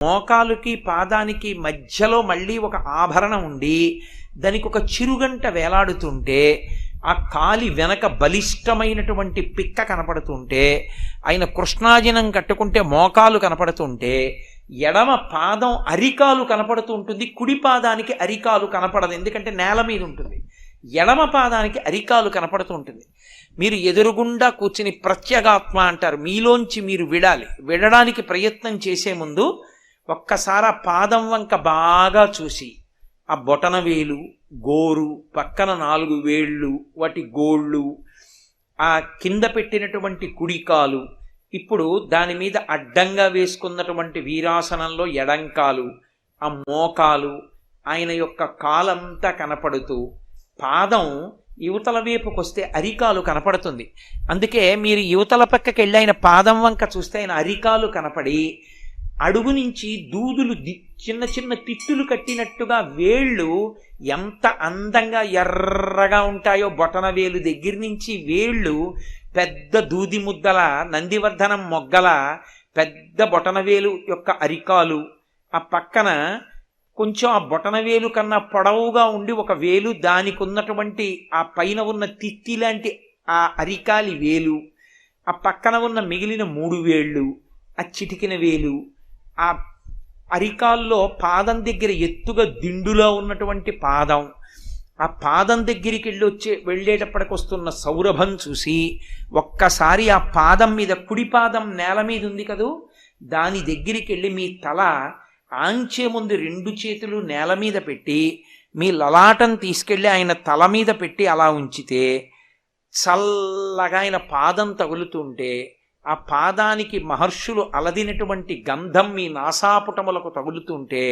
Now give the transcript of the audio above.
మోకాలుకి పాదానికి మధ్యలో మళ్ళీ ఒక ఆభరణం ఉండి దానికి ఒక చిరుగంట వేలాడుతుంటే ఆ కాలి వెనక బలిష్టమైనటువంటి పిక్క కనపడుతుంటే ఆయన కృష్ణాజినం కట్టుకుంటే మోకాలు కనపడుతుంటే ఎడమ పాదం అరికాలు కనపడుతూ ఉంటుంది. కుడి పాదానికి అరికాలు కనపడదు, ఎందుకంటే నేల మీద ఉంటుంది. ఎడమ పాదానికి అరికాలు కనపడుతూ ఉంటుంది. మీరు ఎదురుగుండా కూర్చుని ప్రత్యేగాత్మ అంటారు, మీలోంచి మీరు విడడానికి ప్రయత్నం చేసే ముందు ఒక్కసారి ఆ పాదం వంక బాగా చూసి ఆ బొటనవేలు, గోరు, పక్కన 4 వేళ్ళు, వాటి గోళ్ళు, ఆ కింద పెట్టినటువంటి కుడికాలు, ఇప్పుడు దాని మీద అడ్డంగా వేసుకున్నటువంటి వీరాసనంలో ఎడంకాలు, ఆ మోకాలు, ఆయన యొక్క కాలంతా కనపడుతూ పాదం యువతల వైపుకి వస్తే అరికాలు కనపడుతుంది. అందుకే మీరు యువతల పక్కకి వెళ్ళి ఆయన పాదం వంక చూస్తే ఆయన అరికాలు కనపడి అడుగు నుంచి దూదులు చిన్న చిన్న తిత్తులు కట్టినట్టుగా వేళ్ళు ఎంత అందంగా ఎర్రగా ఉంటాయో, బొటన వేలు దగ్గర నుంచి వేళ్ళు పెద్ద దూది ముద్దల, నందివర్ధనం మొగ్గల పెద్ద బొటనవేలు యొక్క అరికాలు, ఆ పక్కన కొంచెం ఆ బొటనవేలు కన్నా పొడవుగా ఉండి ఒక వేలు, దానికి ఉన్నటువంటి ఆ పైన ఉన్న తిత్తి లాంటి ఆ అరికాలి వేలు, ఆ పక్కన ఉన్న మిగిలిన 3 వేళ్ళు, ఆ చిటికిన వేలు, ఆ అరికాల్లో పాదం దగ్గర ఎత్తుగా దిండులో ఉన్నటువంటి పాదం, ఆ పాదం దగ్గరికి వెళ్ళేటప్పటికి వస్తున్న సౌరభం చూసి ఒక్కసారి ఆ పాదం మీద, కుడి పాదం నేల మీద ఉంది కదూ, దాని దగ్గరికి వెళ్ళి మీ తల ఆంచే ముందు 2 చేతులు నేల మీద పెట్టి మీ లలాటం తీసుకెళ్ళి ఆయన తల మీద పెట్టి అలా ఉంచితే చల్లగా ఆయన పాదం తగులుతుంటే ఆ పాదానికి మహర్షులు అలదినటువంటి గంధం మీ నాసాపుటములకు తగులుతుంటే